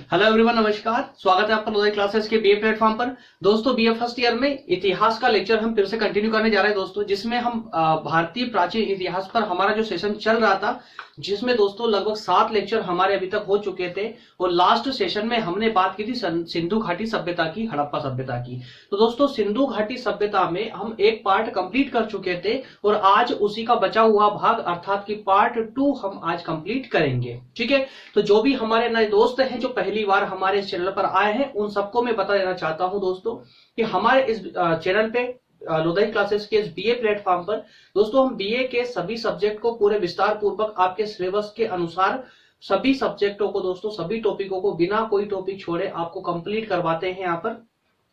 Hello everyone, नमस्कार। स्वागत है आपका नवोदय क्लासेस के बीए प्लेटफॉर्म पर। दोस्तों, बीए फर्स्ट ईयर में इतिहास का लेक्चर हम फिर से कंटिन्यू करने जा रहे हैं दोस्तों, जिसमें हम भारतीय प्राचीन इतिहास पर हमारा जो सेशन चल रहा था, जिसमें दोस्तों लगभग 7 लेक्चर हमारे अभी तक हो चुके थे। और लास्ट सेशन में हमने बात की थी सिंधु घाटी सभ्यता की, हड़प्पा सभ्यता की। तो दोस्तों, सिंधु घाटी सभ्यता में हम एक पार्ट कंप्लीट कर चुके थे और आज उसी का बचा हुआ भाग अर्थात की पार्ट 2 हम आज कंप्लीट करेंगे। ठीक है, तो जो भी हमारे नए दोस्त हैं जो पहली बार हमारे इस चैनल पर आए हैं, उन सबको मैं बता देना चाहता हूं दोस्तों कि हमारे इस चैनल पे नवोदय क्लासेस के इस बीए प्लेटफॉर्म पर दोस्तों हम बीए के सभी सब्जेक्ट को पूरे विस्तार पूर्वक आपके सिलेबस के अनुसार सभी सब्जेक्टों को दोस्तों, सभी टॉपिकों को बिना कोई टॉपिक छोड़े आपको कंप्लीट करवाते हैं। यहाँ पर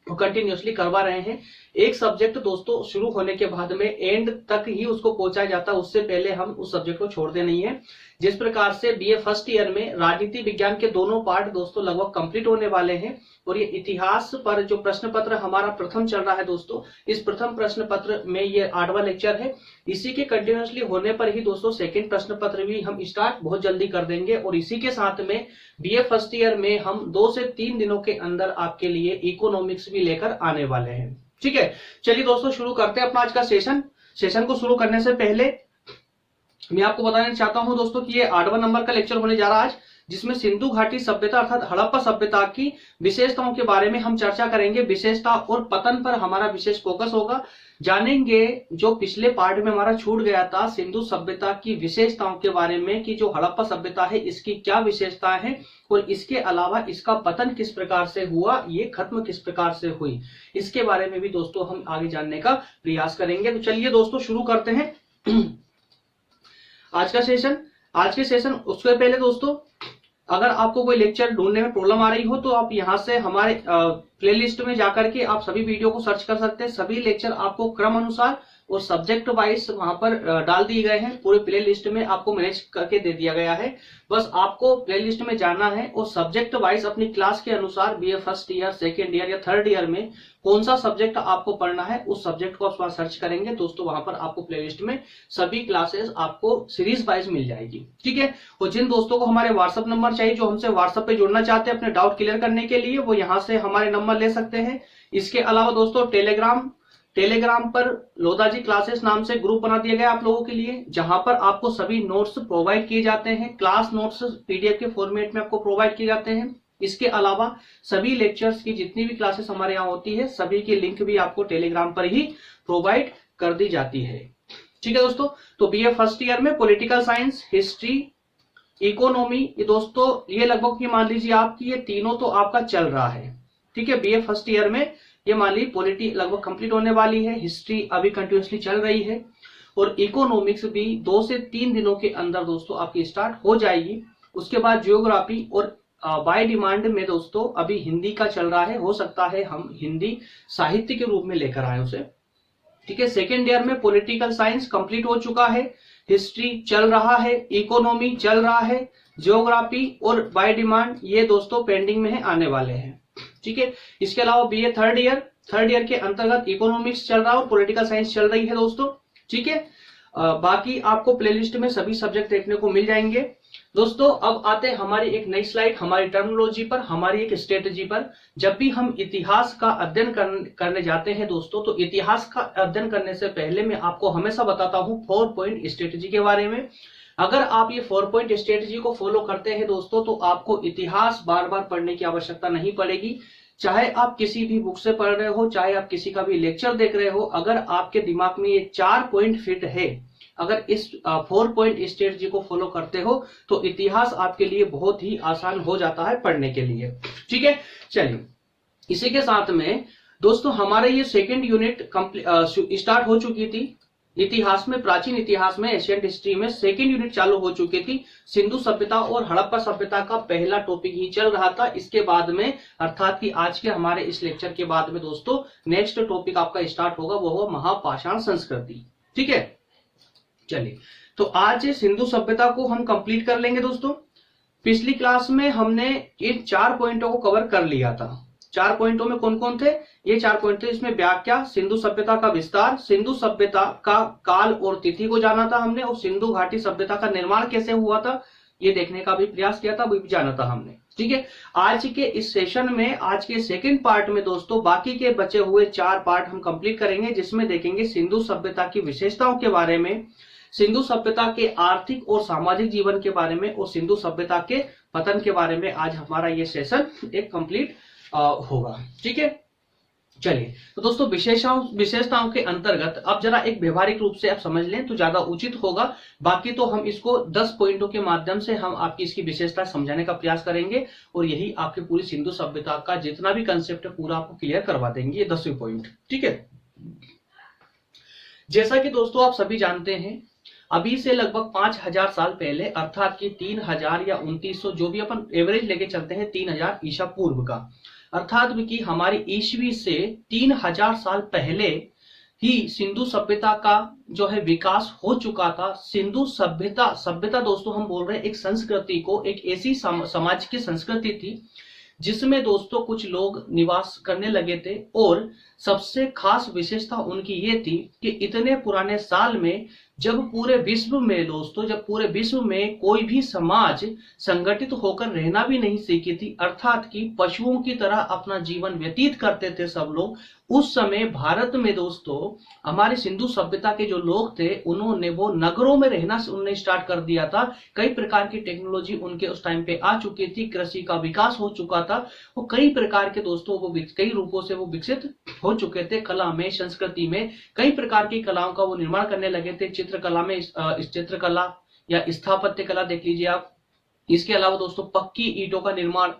कंटिन्यूअसली करवा रहे हैं। एक सब्जेक्ट दोस्तों शुरू होने के बाद में एंड तक ही उसको पहुंचाया जाता है, उससे पहले हम उस सब्जेक्ट को छोड़ते नहीं है। जिस प्रकार से बीए फर्स्ट ईयर में राजनीति विज्ञान के दोनों पार्ट दोस्तों लगभग कंप्लीट होने वाले हैं और ये इतिहास पर जो प्रश्न पत्र हमारा प्रथम चल रहा है दोस्तों, इस प्रथम प्रश्न पत्र में ये 8वां लेक्चर है। इसी के कंटिन्यूअसली होने पर ही दोस्तों सेकंड प्रश्न पत्र भी हम स्टार्ट बहुत जल्दी कर देंगे और इसी के साथ में बीए फर्स्ट ईयर में हम 2 से 3 दिनों के अंदर आपके लिए इकोनॉमिक्स भी लेकर आने वाले हैं। ठीक है, चलिए दोस्तों शुरू करते हैं अपना आज का सेशन को शुरू करने से पहले मैं आपको बताना चाहता हूं दोस्तों कि ये 8वां नंबर का लेक्चर होने जा रहा है आज, जिसमें सिंधु घाटी सभ्यता अर्थात हड़प्पा सभ्यता की विशेषताओं के बारे में हम चर्चा करेंगे। विशेषता और पतन पर हमारा विशेष फोकस होगा। जानेंगे जो पिछले पार्ट में हमारा छूट गया था सिंधु सभ्यता की विशेषताओं के बारे में कि जो हड़प्पा सभ्यता है इसकी क्या विशेषताएं हैं और इसके अलावा इसका पतन किस प्रकार से हुआ, ये खत्म किस प्रकार से हुई, इसके बारे में भी दोस्तों हम आगे जानने का प्रयास करेंगे। तो चलिए दोस्तों शुरू करते हैं आज के सेशन। उसके पहले दोस्तों, अगर आपको कोई लेक्चर ढूंढने में प्रॉब्लम आ रही हो तो आप यहां से हमारे प्लेलिस्ट में जाकर के आप सभी वीडियो को सर्च कर सकते हैं। सभी लेक्चर आपको क्रम अनुसार और सब्जेक्ट वाइज वहां पर डाल दिए गए हैं। पूरे प्ले लिस्ट में आपको मैनेज करके दे दिया गया है। बस आपको प्ले लिस्ट में जाना है और सब्जेक्ट वाइज अपनी क्लास के अनुसार BA first year, second year या थर्ड ईयर में कौन सा सब्जेक्ट आपको पढ़ना है उस सब्जेक्ट को आप सर्च करेंगे दोस्तों। वहां पर आपको प्ले लिस्ट में सभी क्लासेस आपको सीरीज वाइज मिल जाएगी। ठीक है, और जिन दोस्तों को हमारे व्हाट्सएप नंबर चाहिए, जो हमसे व्हाट्सएप पे जुड़ना चाहते हैं अपने डाउट क्लियर करने के लिए, वो यहाँ से हमारे नंबर ले सकते हैं। इसके अलावा दोस्तों टेलीग्राम पर लोधाजी क्लासेस नाम से ग्रुप बना दिया गया आप लोगों के लिए, जहां पर आपको सभी नोट्स प्रोवाइड किए जाते हैं। क्लास नोट्स पीडीएफ के फॉर्मेट में आपको प्रोवाइड किए जाते हैं। इसके अलावा सभी लेक्चर्स की जितनी भी क्लासेस हमारे यहाँ होती है, सभी की लिंक भी आपको टेलीग्राम पर ही प्रोवाइड कर दी जाती है। ठीक है दोस्तों, तो बीए फर्स्ट ईयर में पॉलिटिकल साइंस, हिस्ट्री, इकोनॉमी, ये दोस्तों ये लगभग ये मान लीजिए आपकी ये तीनों तो आपका चल रहा है। ठीक है, बीए फर्स्ट ईयर में ये मान लीजिए पॉलिटी लगभग कंप्लीट होने वाली है, हिस्ट्री अभी कंटिन्यूसली चल रही है और इकोनॉमिक्स भी 2 से 3 दिनों के अंदर दोस्तों आपकी स्टार्ट हो जाएगी। उसके बाद जियोग्राफी और बाय डिमांड में दोस्तों अभी हिंदी का चल रहा है, हो सकता है हम हिंदी साहित्य के रूप में लेकर आए उसे। ठीक है, सेकेंड ईयर में पॉलिटिकल साइंस कंप्लीट हो चुका है, हिस्ट्री चल रहा है, इकोनॉमी चल रहा है, जियोग्राफी और बाय डिमांड ये दोस्तों पेंडिंग में है, आने वाले हैं। ठीक है, इसके अलावा बीए थर्ड ईयर के अंतर्गत इकोनॉमिक्स चल रहा है और पॉलिटिकल साइंस चल रही है दोस्तों। ठीक है, बाकी आपको प्लेलिस्ट में सभी सब्जेक्ट देखने को मिल जाएंगे दोस्तों। अब आते हैं हमारी एक नई स्लाइड, हमारी टर्मिनोलॉजी पर, हमारी एक स्ट्रेटेजी पर। जब भी हम इतिहास का अध्ययन करने जाते हैं दोस्तों, तो इतिहास का अध्ययन करने से पहले मैं आपको हमेशा बताता हूं 4 पॉइंट स्ट्रेटेजी के बारे में। अगर आप ये 4 पॉइंट स्ट्रेटेजी को फॉलो करते हैं दोस्तों, तो आपको इतिहास बार बार पढ़ने की आवश्यकता नहीं पड़ेगी। चाहे आप किसी भी बुक से पढ़ रहे हो, चाहे आप किसी का भी लेक्चर देख रहे हो, अगर आपके दिमाग में ये 4 पॉइंट फिट है, अगर इस 4 पॉइंट स्ट्रेटेजी को फॉलो करते हो, तो इतिहास आपके लिए बहुत ही आसान हो जाता है पढ़ने के लिए। ठीक है, चलिए इसी के साथ में दोस्तों हमारे ये सेकेंड यूनिट स्टार्ट हो चुकी थी। इतिहास में, प्राचीन इतिहास में, एशियंट हिस्ट्री में सेकेंड यूनिट चालू हो चुकी थी। सिंधु सभ्यता और हड़प्पा सभ्यता का पहला टॉपिक ही चल रहा था। इसके बाद में अर्थात कि आज के हमारे इस लेक्चर के बाद में दोस्तों नेक्स्ट टॉपिक आपका स्टार्ट होगा, वो होगा महापाषाण संस्कृति। ठीक है, चलिए तो आज सिंधु सभ्यता को हम कंप्लीट कर लेंगे दोस्तों। पिछली क्लास में हमने इन 4 पॉइंटों को कवर कर लिया था। 4 पॉइंटों में कौन कौन थे? ये 4 पॉइंट थे। इसमें व्याख्या, सिंधु सभ्यता का विस्तार, सिंधु सभ्यता का काल और तिथि को जाना था हमने, और सिंधु घाटी सभ्यता का निर्माण कैसे हुआ था ये देखने का भी प्रयास किया था, वो भी जाना था हमने। ठीक है। आज के इस सेशन में, आज के सेकंड पार्ट में दोस्तों, बाकी के बचे हुए 4 पार्ट हम कंप्लीट करेंगे, जिसमें देखेंगे सिंधु सभ्यता की विशेषताओं के बारे में, सिंधु सभ्यता के आर्थिक और सामाजिक जीवन के बारे में, और सिंधु सभ्यता के पतन के बारे में आज हमारा ये सेशन एक कंप्लीट होगा। ठीक है, चलिए तो दोस्तों विशेषताओं के अंतर्गत अब जरा एक व्यवहारिक रूप से आप समझ लें तो ज्यादा उचित होगा। बाकी तो हम इसको 10 पॉइंटों के माध्यम से हम आपकी इसकी विशेषता समझाने का प्रयास करेंगे, और यही आपकी पूरी सिंधु सभ्यता का जितना भी कंसेप्ट है पूरा आपको क्लियर करवा देंगे, ये 10वें पॉइंट। ठीक है, जैसा कि दोस्तों आप सभी जानते हैं, अभी से लगभग 5000 साल पहले, अर्थात कि 3000 या 2900, जो भी अपन एवरेज लेके चलते हैं, 3000 ईसा पूर्व का, अर्थात कि हमारी ईस्वी से 3000 साल पहले ही सिंधु सभ्यता का जो है विकास हो चुका था। सिंधु सभ्यता दोस्तों हम बोल रहे हैं एक संस्कृति को, एक ऐसी समाज की संस्कृति थी जिसमें दोस्तों कुछ लोग निवास करने लगे थे, और सबसे खास विशेषता उनकी ये थी कि इतने पुराने साल में जब पूरे विश्व में दोस्तों, जब पूरे विश्व में कोई भी समाज संगठित होकर रहना भी नहीं सीखी थी, अर्थात कि पशुओं की तरह अपना जीवन व्यतीत करते थे सब लोग, उस समय भारत में दोस्तों हमारे सिंधु सभ्यता के जो लोग थे उन्होंने वो नगरों में रहना उन्होंने स्टार्ट कर दिया था। कई प्रकार की टेक्नोलॉजी उनके उस टाइम पे आ चुकी थी, कृषि का विकास हो चुका था, वो कई प्रकार के दोस्तों वो कई रूपों से वो विकसित हो चुके थे। कला में, संस्कृति में कई प्रकार की कलाओं का वो निर्माण करने लगे थे। चित्रकला में चित्रकला या स्थापत्य कला देख लीजिए आप, इसके अलावा दोस्तों पक्की ईंटों का निर्माण,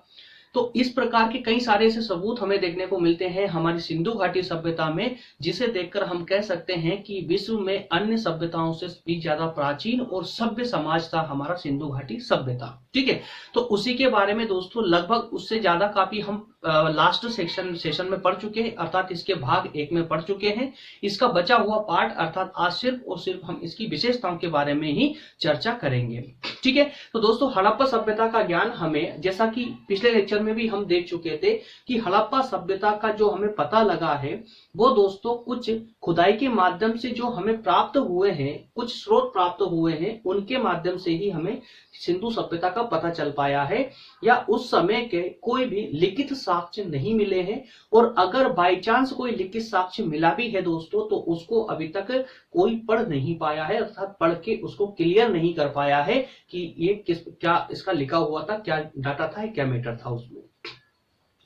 तो इस प्रकार के कई सारे ऐसे सबूत हमें देखने को मिलते हैं हमारी सिंधु घाटी सभ्यता में, जिसे देखकर हम कह सकते हैं कि विश्व में अन्य सभ्यताओं से भी ज्यादा प्राचीन और सभ्य समाज था हमारा सिंधु घाटी सभ्यता। ठीक है, तो उसी के बारे में दोस्तों लगभग उससे ज्यादा काफी हम लास्ट सेशन में पढ़ चुके हैं, अर्थात इसके भाग 1 में पढ़ चुके हैं। इसका बचा हुआ पार्ट अर्थात आज सिर्फ और सिर्फ हम इसकी विशेषताओं के बारे में ही चर्चा करेंगे। ठीक है, तो दोस्तों हड़प्पा सभ्यता का ज्ञान हमें, जैसा कि पिछले लेक्चर में भी हम देख चुके थे कि हड़प्पा सभ्यता का जो हमें पता लगा है वो दोस्तों कुछ खुदाई के माध्यम से जो हमें प्राप्त हुए हैं, कुछ स्रोत प्राप्त हुए हैं, उनके माध्यम से ही हमें सिंधु सभ्यता का पता चल पाया है, या उस समय के कोई भी लिखित साक्ष्य नहीं मिले हैं। और अगर बाई चांस कोई लिखित साक्ष्य मिला भी है दोस्तों तो उसको अभी तक कोई पढ़ नहीं पाया है, अर्थात पढ़ के उसको क्लियर नहीं कर पाया है कि ये क्या इसका लिखा हुआ था, क्या डाटा था, क्या मैटर था उसमें।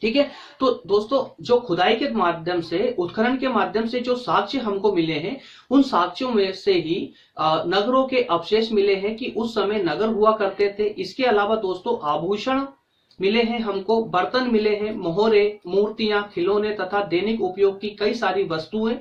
ठीक है, तो दोस्तों जो खुदाई के माध्यम से, उत्खनन के माध्यम से जो साक्ष्य हमको मिले हैं, उन साक्ष्यों में से ही नगरों के अवशेष मिले हैं कि उस समय नगर हुआ करते थे। इसके अलावा दोस्तों आभूषण मिले हैं हमको, बर्तन मिले हैं, मोहरे, मूर्तियां, खिलौने तथा दैनिक उपयोग की कई सारी वस्तुएं।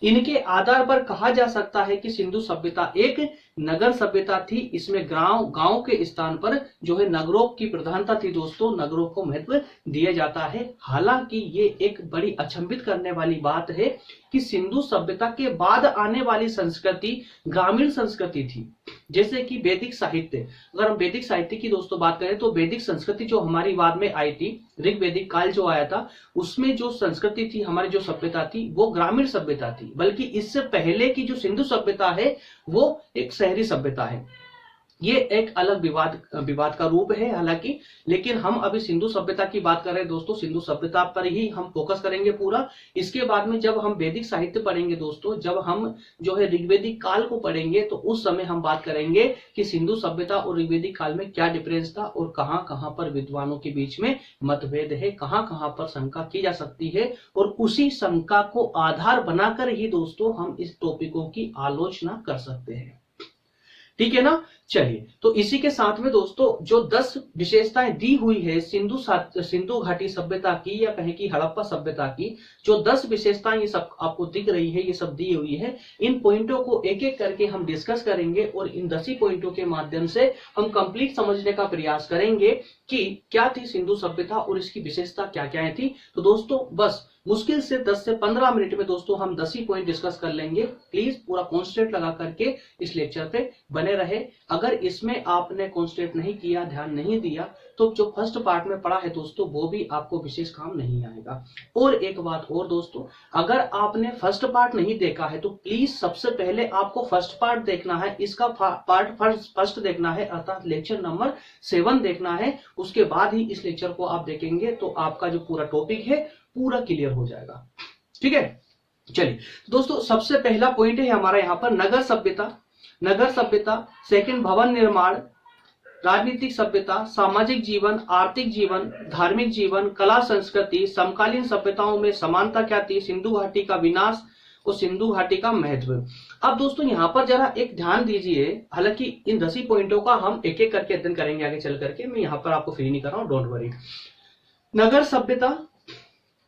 इनके आधार पर कहा जा सकता है कि सिंधु सभ्यता एक नगर सभ्यता थी। इसमें गांव के स्थान पर जो है नगरों की प्रधानता थी दोस्तों, नगरों को महत्व दिया जाता है। हालांकि ये एक बड़ी अचंभित करने वाली बात है कि सिंधु सभ्यता के बाद आने वाली संस्कृति ग्रामीण संस्कृति थी, जैसे कि वैदिक साहित्य। अगर हम वैदिक साहित्य की दोस्तों बात करें तो वैदिक संस्कृति जो हमारी बाद में आई थी, ऋग्वैदिक काल जो आया था, उसमें जो संस्कृति थी, हमारी जो सभ्यता थी वो ग्रामीण सभ्यता थी। बल्कि इससे पहले की जो सिंधु सभ्यता है वो एक शहरी सभ्यता है। ये एक अलग विवाद का रूप है हालांकि, लेकिन हम अभी सिंधु सभ्यता की बात कर रहे हैं दोस्तों, सिंधु सभ्यता पर ही हम फोकस करेंगे पूरा। इसके बाद में जब हम वैदिक साहित्य पढ़ेंगे दोस्तों, जब हम जो है ऋग्वैदिक काल को पढ़ेंगे तो उस समय हम बात करेंगे कि सिंधु सभ्यता और ऋग्वैदिक काल में क्या डिफरेंस था और कहां कहां पर विद्वानों के बीच में मतभेद है, कहां कहां पर शंका की जा सकती है, और उसी शंका को आधार बनाकर ही दोस्तों हम इस टॉपिकों की आलोचना कर सकते हैं। ठीक है ना, चलिए तो इसी के साथ में दोस्तों जो 10 विशेषताएं दी हुई है सिंधु घाटी सभ्यता की, या कहें कि हड़प्पा सभ्यता की, जो 10 विशेषताएं ये सब आपको दिख रही है, ये सब दी हुई है। इन पॉइंटों को एक एक करके हम डिस्कस करेंगे और इन 10 ही पॉइंटों के माध्यम से हम कंप्लीट समझने का प्रयास करेंगे कि क्या थी सिंधु सभ्यता और इसकी विशेषता क्या क्या थी। तो दोस्तों बस मुश्किल से 10 से 15 मिनट में दोस्तों हम 10 ही पॉइंट डिस्कस कर लेंगे। प्लीज पूरा कॉन्सेंट्रेट लगा करके इस लेक्चर पे बने रहे। अगर अगर इसमें आपने कॉन्सेंट्रेट नहीं किया, ध्यान नहीं दिया, तो जो फर्स्ट पार्ट में पढ़ा है दोस्तों वो भी आपको विशेष काम नहीं आएगा। और एक बात और दोस्तों, अगर आपने फर्स्ट पार्ट नहीं देखा है तो प्लीज सबसे पहले आपको फर्स्ट पार्ट देखना है, इसका पार्ट फर्स्ट देखना है, अर्थात लेक्चर नंबर 7 देखना है। उसके बाद ही इस लेक्चर को आप देखेंगे तो आपका जो पूरा टॉपिक है पूरा क्लियर हो जाएगा। ठीक है, चलिए दोस्तों, सबसे पहला पॉइंट है हमारा यहाँ पर नगर सभ्यता। नगर सभ्यता, सेकंड भवन निर्माण, राजनीतिक सभ्यता, सामाजिक जीवन, आर्थिक जीवन, धार्मिक जीवन, कला संस्कृति, समकालीन सभ्यताओं में समानता क्या थी, सिंधु घाटी का विनाश और सिंधु घाटी का महत्व। अब दोस्तों यहाँ पर जरा एक ध्यान दीजिए, हालांकि इन 10 ही पॉइंटों का हम एक एक करके अध्ययन करेंगे आगे चल करके, मैं यहाँ पर आपको फ्री नहीं कर रहा हूँ, डोंट वरी। नगर सभ्यता,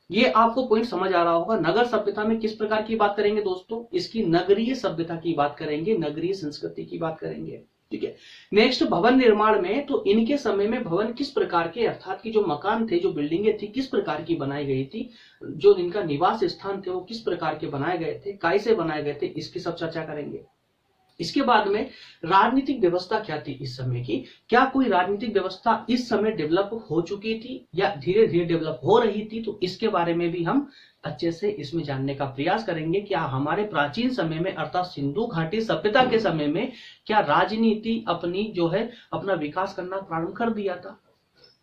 ये आपको पॉइंट समझ आ रहा होगा। नगर सभ्यता में किस प्रकार की बात करेंगे दोस्तों, इसकी नगरीय सभ्यता की बात करेंगे, नगरीय संस्कृति की बात करेंगे। ठीक है, नेक्स्ट भवन निर्माण में, तो इनके समय में भवन किस प्रकार के, अर्थात कि जो मकान थे, जो बिल्डिंगें थी, किस प्रकार की बनाई गई थी, जो इनका निवास स्थान थे वो किस प्रकार के बनाए गए थे, कैसे बनाए गए थे, इसकी सब चर्चा करेंगे। इसके बाद में राजनीतिक व्यवस्था क्या थी इस समय की, क्या कोई राजनीतिक व्यवस्था इस समय डेवलप हो चुकी थी या धीरे धीरे डेवलप हो रही थी, तो इसके बारे में भी हम अच्छे से इसमें जानने का प्रयास करेंगे। क्या हमारे प्राचीन समय में, अर्थात सिंधु घाटी सभ्यता के समय में, क्या राजनीति अपनी जो है अपना विकास करना प्रारंभ कर दिया था।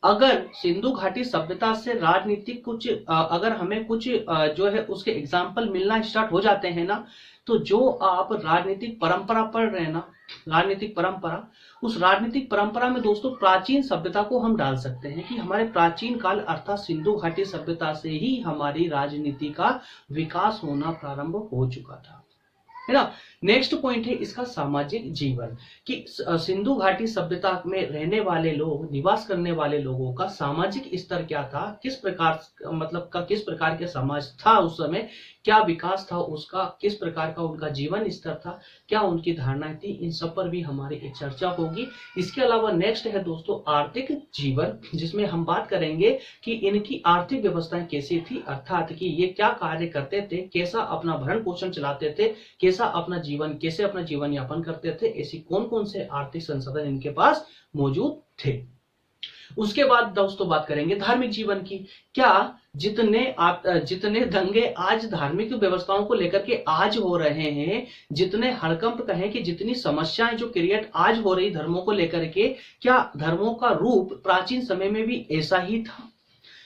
अगर सिंधु घाटी सभ्यता से राजनीतिक कुछ अगर हमें कुछ जो है उसके एग्जाम्पल मिलना स्टार्ट हो जाते हैं ना, तो जो आप राजनीतिक परंपरा पढ़ रहे हैं ना, राजनीतिक परंपरा, उस राजनीतिक परंपरा में दोस्तों प्राचीन सभ्यता को हम डाल सकते हैं कि हमारे प्राचीन काल अर्थात सिंधु घाटी सभ्यता से ही हमारी राजनीति का विकास होना प्रारंभ हो चुका था, है ना। नेक्स्ट पॉइंट है इसका सामाजिक जीवन, कि सिंधु घाटी सभ्यता में रहने वाले लोग, निवास करने वाले लोगों का सामाजिक स्तर क्या था, किस प्रकार मतलब का किस प्रकार के समाज था उस समय, क्या विकास था उसका, किस प्रकार का उनका जीवन स्तर था, क्या उनकी धारणाएं थी, इन सब पर भी हमारी एक चर्चा होगी। इसके अलावा नेक्स्ट है दोस्तों आर्थिक जीवन, जिसमें हम बात करेंगे कि इनकी आर्थिक व्यवस्थाएं कैसी थी, अर्थात कि ये क्या कार्य करते थे, कैसा अपना भरण पोषण चलाते थे, कैसे अपना जीवन यापन करते थे, ऐसी कौन कौन से आर्थिक संसाधन इनके पास मौजूद थे। उसके बाद दोस्तों बात करेंगे धार्मिक जीवन की। क्या जितने दंगे आज धार्मिक व्यवस्थाओं को लेकर के आज हो रहे हैं, जितने हड़कंप कहें कि जितनी समस्याएं जो क्रिएट आज हो रही धर्मों को लेकर के, क्या धर्मों का रूप प्राचीन समय में भी ऐसा ही था,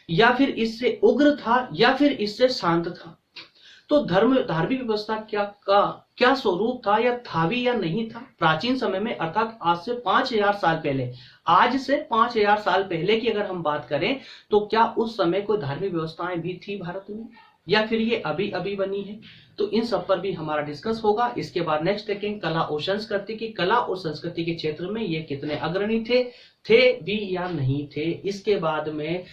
या फिर इससे उग्र था, या फिर इससे शांत था। तो धार्मिक व्यवस्था क्या स्वरूप था, या था भी या नहीं था प्राचीन समय में, अर्थात आज से 5000 साल पहले, आज से 5000 साल पहले की अगर हम बात करें तो क्या उस समय कोई धार्मिक व्यवस्थाएं भी थी भारत में, या फिर ये अभी अभी बनी है। तो इन सब पर भी हमारा डिस्कस होगा। इसके बाद नेक्स्ट देखेंगे कला और संस्कृति की, कला और संस्कृति के क्षेत्र में ये कितने अग्रणी थे भी या नहीं थे। इसके बाद में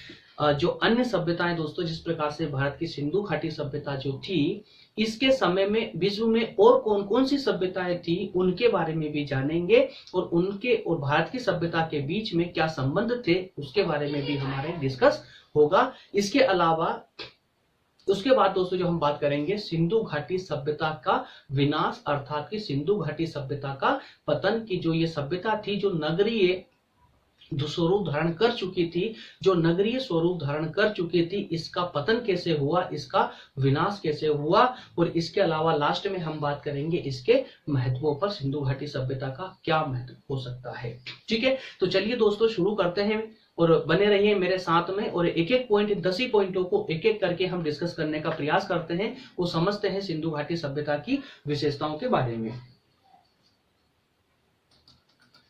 जो अन्य सभ्यताएं दोस्तों, जिस प्रकार से भारत की सिंधु घाटी सभ्यता जो थी, इसके समय में विश्व में और कौन कौन सी सभ्यताएं थी उनके बारे में भी जानेंगे, और उनके और भारत की सभ्यता के बीच में क्या संबंध थे उसके बारे में भी हमारे डिस्कस होगा। इसके अलावा उसके बाद दोस्तों जो हम बात करेंगे सिंधु घाटी सभ्यता का विनाश, अर्थात कि सिंधु घाटी सभ्यता का पतन, की जो ये सभ्यता थी जो नगरीय स्वरूप धारण कर चुकी थी, जो नगरीय स्वरूप धारण कर चुकी थी, इसका पतन कैसे हुआ, इसका विनाश कैसे हुआ। और इसके अलावा लास्ट में हम बात करेंगे इसके महत्वों पर, सिंधु घाटी सभ्यता का क्या महत्व हो सकता है। ठीक है, तो चलिए दोस्तों शुरू करते हैं और बने रहिए मेरे साथ में, और एक एक पॉइंट, 10 ही पॉइंटों को एक एक करके हम डिस्कस करने का प्रयास करते हैं, वो समझते हैं सिंधु घाटी सभ्यता की विशेषताओं के बारे में।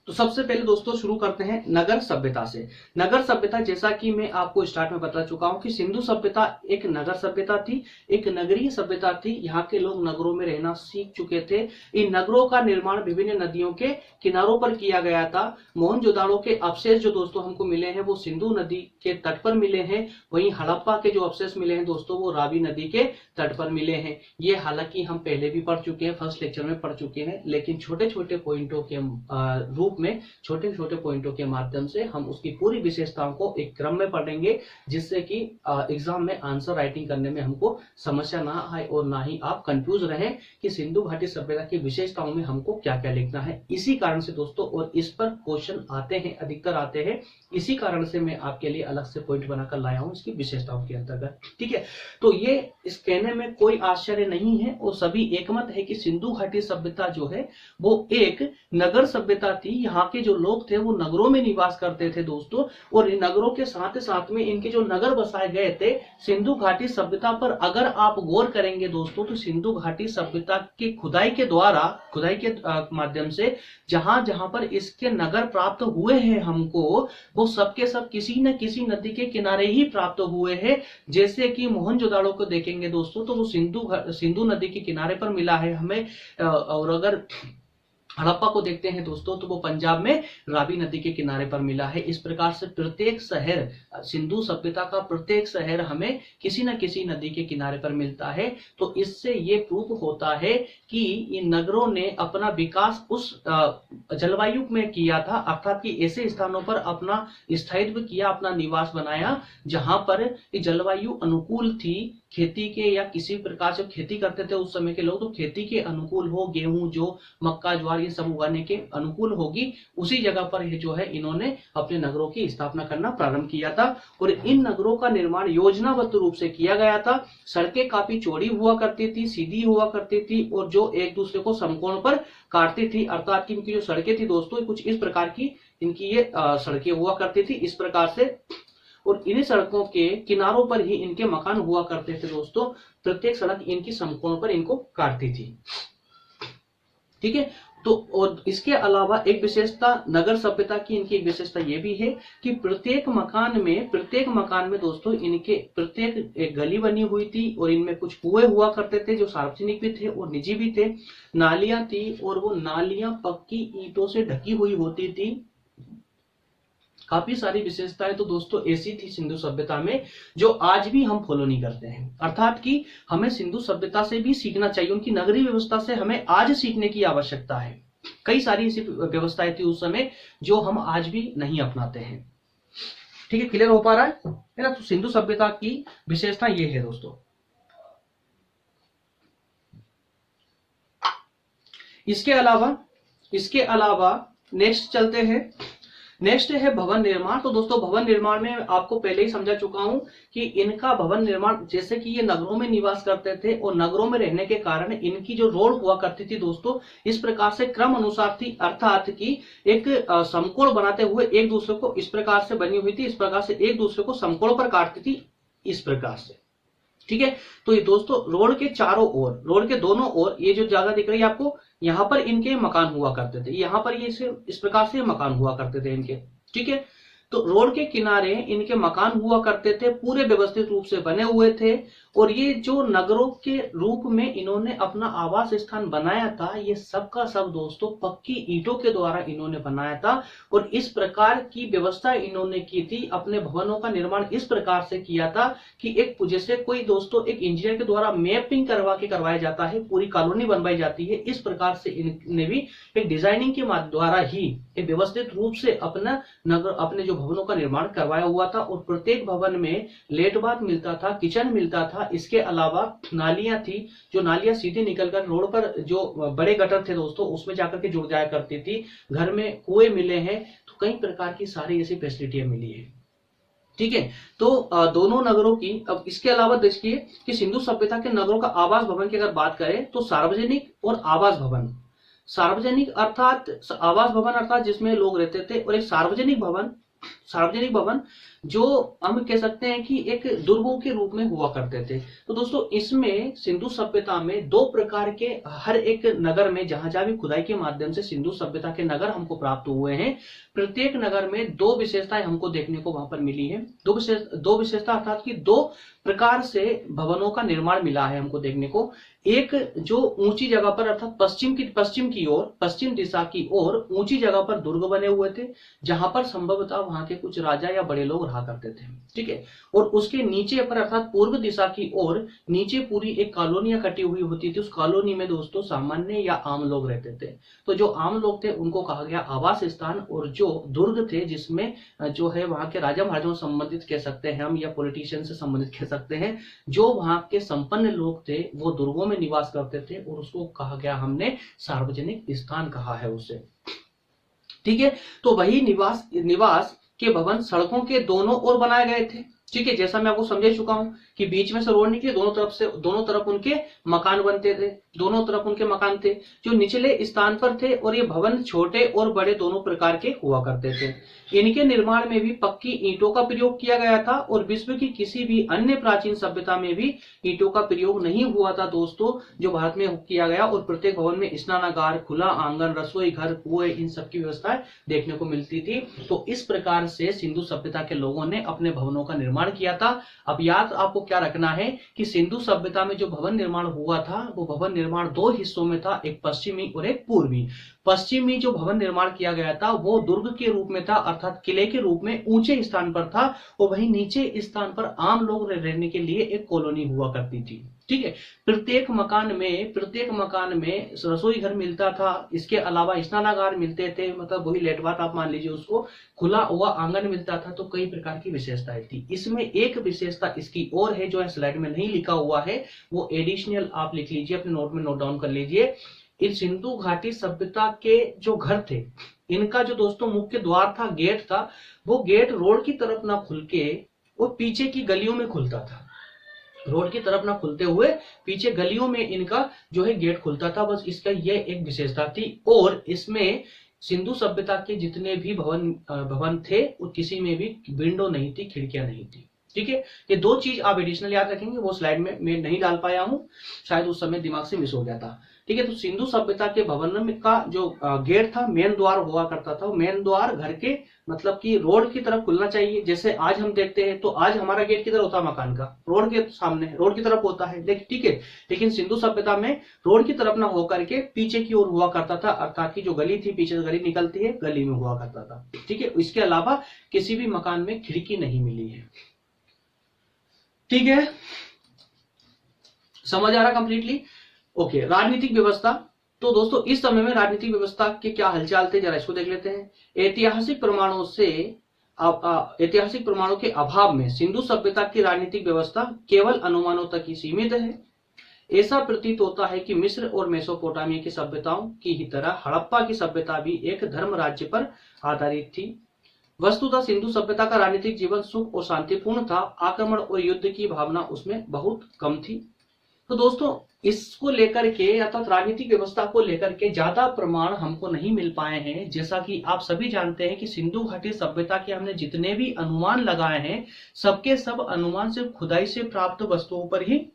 तो सबसे पहले दोस्तों शुरू करते हैं नगर सभ्यता से। नगर सभ्यता, जैसा कि मैं आपको स्टार्ट में बता चुका हूं कि सिंधु सभ्यता एक नगर सभ्यता थी, एक नगरीय सभ्यता थी। यहाँ के लोग नगरों में रहना सीख चुके थे। इन नगरों का निर्माण विभिन्न नदियों के किनारों पर किया गया था। मोहनजोदाड़ो के अवशेष जो दोस्तों हमको मिले हैं वो सिंधु नदी के तट पर मिले हैं। वहीं हड़प्पा के जो अवशेष मिले हैं दोस्तों वो रावी नदी के तट पर मिले हैं। ये हालांकि हम पहले भी पढ़ चुके हैं, फर्स्ट लेक्चर में पढ़ चुके हैं, लेकिन छोटे छोटे पॉइंटों के रूप रूप में छोटे छोटे पॉइंटों के माध्यम से हम उसकी पूरी विशेषताओं को एक क्रम में पढ़ेंगे, जिससे कि एग्जाम में आंसर राइटिंग करने में हमको समस्या ना आए और ना ही आप कंफ्यूज रहे कि सिंधु घाटी सभ्यता की विशेषताओं में हमको क्या क्या लिखना है। इसी कारण से दोस्तों, और इस पर क्वेश्चन आते हैं, अधिकतर आते हैं, इसी कारण से मैं आपके लिए अलग से पॉइंट बनाकर लाया हूं इसकी विशेषताओं के अंतर्गत। ठीक है, तो ये इस कहने में कोई आश्चर्य नहीं है और सभी एकमत है कि सिंधु घाटी सभ्यता जो है वो एक नगर सभ्यता थी। यहाँ के जो लोग थे वो नगरों में निवास करते थे दोस्तों, और इन नगरों के साथ साथ में इनके जो नगर बसाए गए थे सिंधु घाटी सभ्यता पर अगर आप गौर करेंगे दोस्तों, तो सिंधु घाटी सभ्यता की खुदाई के माध्यम से जहां जहां पर इसके नगर प्राप्त हुए हैं हमको, वो सबके सब किसी न किसी नदी के किनारे ही प्राप्त हुए हैं। जैसे कि मोहनजोदाड़ो को देखेंगे दोस्तों, तो वो सिंधु नदी के किनारे पर मिला है हमें, और अगर हड़प्पा को देखते हैं दोस्तों, तो वो पंजाब में रावी नदी के किनारे पर मिला है। इस प्रकार से प्रत्येक शहर, सिंधु सभ्यता का प्रत्येक शहर हमें किसी न किसी नदी के किनारे पर मिलता है। तो इससे ये प्रूफ होता है कि इन नगरों ने अपना विकास उस जलवायु में किया था, अर्थात कि ऐसे स्थानों पर अपना स्थायित्व किया, अपना निवास बनाया जहां पर जलवायु अनुकूल थी खेती के, या किसी प्रकार से खेती करते थे उस समय के लोग, तो खेती के अनुकूल हो, गेहूं जो मक्का ज्वार ये सब उगाने के अनुकूल होगी, उसी जगह पर ये जो है इन्होंने अपने नगरों की स्थापना करना प्रारंभ किया था। और इन नगरों का निर्माण योजनाबद्ध रूप से किया गया था। सड़कें काफी चौड़ी हुआ करती थी, सीधी हुआ करती थी, और जो एक दूसरे को समकोण पर काटती थी, अर्थात कि इनकी जो सड़कें थी दोस्तों कुछ इस प्रकार की इनकी ये सड़कें हुआ करती थी इस प्रकार से, और इन्हीं सड़कों के किनारों पर ही इनके मकान हुआ करते थे दोस्तों। प्रत्येक सड़क इनकी समकोण पर इनको काटती थी। ठीक है, तो और इसके अलावा एक विशेषता नगर सभ्यता की इनकी एक विशेषता ये भी है कि प्रत्येक मकान में दोस्तों इनके प्रत्येक एक गली बनी हुई थी, और इनमें कुछ कुएं हुआ करते थे जो सार्वजनिक भी थे और निजी भी थे। नालियां थी, और वो नालियां पक्की ईंटों से ढकी हुई होती थी। काफी सारी विशेषताएं तो दोस्तों ऐसी थी सिंधु सभ्यता में जो आज भी हम फॉलो नहीं करते हैं, अर्थात कि हमें सिंधु सभ्यता से भी सीखना चाहिए, उनकी नगरीय व्यवस्था से हमें आज सीखने की आवश्यकता है। कई सारी ऐसी व्यवस्थाएं थी उस समय जो हम आज भी नहीं अपनाते हैं। ठीक है, क्लियर हो पा रहा है ना? तो सिंधु सभ्यता की विशेषता ये है दोस्तों। इसके अलावा नेक्स्ट चलते हैं। नेक्स्ट है भवन निर्माण। तो दोस्तों भवन निर्माण में आपको पहले ही समझा चुका हूं कि इनका भवन निर्माण, जैसे कि ये नगरों में निवास करते थे और नगरों में रहने के कारण इनकी जो रोड हुआ करती थी दोस्तों इस प्रकार से क्रम अनुसार थी, अर्थात कि एक समकोण बनाते हुए एक दूसरे को इस प्रकार से बनी हुई थी, इस प्रकार से एक दूसरे को समकोण पर काटती थी इस प्रकार से। ठीक है, तो ये दोस्तों रोड के चारों ओर, रोड के दोनों ओर ये जो जगह दिख रही है आपको, यहाँ पर इनके मकान हुआ करते थे, यहाँ पर ये इस प्रकार से मकान हुआ करते थे इनके। ठीक है, तो रोड के किनारे इनके मकान हुआ करते थे, पूरे व्यवस्थित रूप से बने हुए थे, और ये जो नगरों के रूप में इन्होंने अपना आवास स्थान बनाया था ये सब का सब दोस्तों पक्की ईंटों के द्वारा इन्होंने बनाया था। और इस प्रकार की व्यवस्था इन्होंने की थी, अपने भवनों का निर्माण इस प्रकार से किया था कि एक जैसे कोई दोस्तों एक इंजीनियर के द्वारा मैपिंग करवाया जाता है, पूरी कॉलोनी बनवाई जाती है, इस प्रकार से इन्हें भी एक डिजाइनिंग के द्वारा ही एक व्यवस्थित रूप से अपने जो भवनों का निर्माण करवाया हुआ था। और प्रत्येक भवन में लेट बाथ मिलता था, किचन मिलता था, इसके अलावा नालियां थी, जो नालियां सीधे निकलकर रोड पर जो बड़े गटर थे दोस्तों उसमें जाकर के जुड़ जाया करती थी। घर में कुएं मिले हैं, तो कई प्रकार की सारी ऐसी फैसिलिटियां मिली है। ठीक है, तो दोनों नगरों की। अब इसके अलावा देखिए कि सिंधु सभ्यता के नगरों का आवास भवन की अगर बात करें तो सार्वजनिक और आवास भवन। सार्वजनिक अर्थात आवास भवन अर्थात जिसमें लोग रहते थे, और एक सार्वजनिक भवन जो हम कह सकते हैं कि एक दुर्गों के रूप में हुआ करते थे। तो दोस्तों इसमें सिंधु सभ्यता में दो प्रकार के, हर एक नगर में जहां जहां भी खुदाई के माध्यम से सिंधु सभ्यता के नगर हमको प्राप्त हुए हैं, प्रत्येक नगर में दो विशेषताएं हमको देखने को वहां पर मिली है। दो विशेषता अर्थात कि दो प्रकार से भवनों का निर्माण मिला है हमको देखने को। एक जो ऊंची जगह पर अर्थात पश्चिम दिशा की ओर ऊंची जगह पर दुर्ग बने हुए थे, जहां पर संभवतः वहां के कुछ राजा या बड़े लोग रहा करते थे, ठीक है। और उसके नीचे पर अर्थात पूर्व दिशा की ओर नीचे पूरी एक कॉलोनियां कटी हुई होती थी। उस कॉलोनी में दोस्तों सामान्य या आम लोग रहते थे। तो जो आम लोग थे उनको कहा गया आवास स्थान, और जो दुर्ग थे जिसमें जो है वहां के राजा महाराजाओं से संबंधित कह सकते हैं हम, या पॉलिटिशियन से संबंधित कह सकते हैं, जो वहां के संपन्न लोग थे वो दुर्गों में निवास करते थे, और उसको कहा गया हमने सार्वजनिक स्थान कहा है उसे, ठीक है। तो वही निवास के भवन सड़कों के दोनों ओर बनाए गए थे, ठीक है। जैसा मैं आपको समझा चुका हूं कि बीच में से रोड निकली, दोनों तरफ उनके मकान बनते थे, दोनों तरफ उनके मकान थे जो निचले स्थान पर थे, और ये भवन छोटे और बड़े दोनों प्रकार के हुआ करते थे। इनके निर्माण में भी पक्की ईंटों का प्रयोग किया गया था, और विश्व की किसी भी अन्य प्राचीन सभ्यता में भी ईंटों का प्रयोग नहीं हुआ था दोस्तों, जो भारत में किया गया। और प्रत्येक भवन में स्नानागार, खुला आंगन, रसोई घर, कुएं, इन सबकी व्यवस्था देखने को मिलती थी। तो इस प्रकार से सिंधु सभ्यता के लोगों ने अपने भवनों का निर्माण किया था। अब याद आपको क्या रखना है कि सिंधु सभ्यता में जो भवन निर्माण हुआ था वो भवन निर्माण दो हिस्सों में था, एक पश्चिमी और एक पूर्वी। पश्चिमी जो भवन निर्माण किया गया था वो दुर्ग के रूप में था, अर्थात किले के रूप में ऊंचे स्थान पर था, और वहीं नीचे स्थान पर आम लोग रहने के लिए एक कॉलोनी हुआ करती थी, ठीक है। प्रत्येक मकान में रसोई घर मिलता था, इसके अलावा स्नानागार मिलते थे, मतलब वही लेट बात आप मान लीजिए उसको, खुला हुआ आंगन मिलता था। तो कई प्रकार की विशेषताएं थी। इसमें एक विशेषता इसकी और है जो है स्लाइड में नहीं लिखा हुआ है, वो एडिशनल आप लिख लीजिए, अपने नोट में नोट डाउन कर लीजिए। इन सिंधु घाटी सभ्यता के जो घर थे, इनका जो दोस्तों मुख्य द्वार था, गेट था, वो गेट रोड की तरफ ना खुल के वो पीछे की गलियों में खुलता था। रोड की तरफ ना खुलते हुए पीछे गलियों में इनका जो है गेट खुलता था। बस इसका ये एक विशेषता थी। और इसमें सिंधु सभ्यता के जितने भी भवन थे वो किसी में भी विंडो नहीं थी, खिड़कियां नहीं थी, ठीक है। ये दो चीज आप एडिशनल याद रखेंगे, वो स्लाइड में मैं नहीं डाल पाया हूं, शायद उस समय दिमाग से मिस हो गया था, ठीक है। तो सिंधु सभ्यता के भवन का जो गेट था, मेन द्वार हुआ करता था। मेन द्वार घर के मतलब कि रोड की तरफ खुलना चाहिए। जैसे आज हम देखते हैं तो आज हमारा गेट किधर होता है मकान का, रोड के सामने, रोड की तरफ होता है, ठीक है। लेकिन सिंधु सभ्यता में रोड की तरफ ना होकर के पीछे की ओर हुआ करता था, अर्थात की जो गली थी, पीछे से गली निकलती है, गली में हुआ करता था, ठीक है। इसके अलावा किसी भी मकान में खिड़की नहीं मिली है, ठीक है। समझ आ रहा कंप्लीटली? ओके। राजनीतिक व्यवस्था, तो दोस्तों इस समय में राजनीतिक व्यवस्था के क्या हलचल थे जरा इसको देख लेते हैं। ऐतिहासिक प्रमाणों के अभाव में सिंधु सभ्यता की राजनीतिक व्यवस्था केवल अनुमानों तक ही सीमित है। ऐसा प्रतीत होता है कि मिस्र और मेसोपोटामिया की सभ्यताओं की ही तरह हड़प्पा की सभ्यता भी एक धर्म राज्य पर आधारित थी। वस्तुतः सिंधु सभ्यता का राजनीतिक जीवन सुख और शांतिपूर्ण था। आक्रमण और युद्ध की भावना उसमें बहुत कम थी। तो दोस्तों इसको लेकर के अर्थात राजनीतिक व्यवस्था को लेकर के ज्यादा प्रमाण हमको नहीं मिल पाए हैं। जैसा कि आप सभी जानते हैं कि सिंधु घाटी सभ्यता के हमने जितने भी अनुमान लगाए हैं, सबके सब अनुमान सिर्फ खुदाई से प्राप्त वस्तुओं पर ही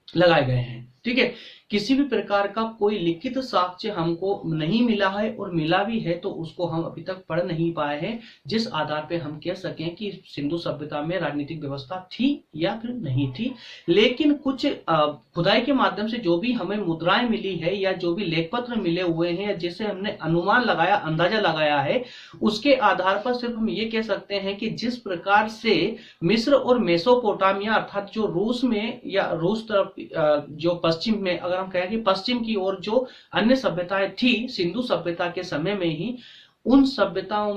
लगाए गए हैं, ठीक है। किसी भी प्रकार का कोई लिखित साक्ष्य हमको नहीं मिला है, और मिला भी है तो उसको हम अभी तक पढ़ नहीं पाए हैं, जिस आधार पे हम कह सकें कि सिंधु सभ्यता में राजनीतिक व्यवस्था थी या फिर नहीं थी। लेकिन कुछ खुदाई के माध्यम से जो भी हमें मुद्राएं मिली है या जो भी लेख पत्र मिले हुए हैं या जिसे हमने अनुमान लगाया, अंदाजा लगाया है, उसके आधार पर सिर्फ हम ये कह सकते हैं कि जिस प्रकार से मिस्र और मेसोपोटामिया अर्थात जो रूस में या रूस तरफ जो पश्चिम में, अगर हम कहें कि पश्चिम की ओर जो अन्य सभ्यताएं थी सिंधु सभ्यता के समय में ही, उन सभ्यताओं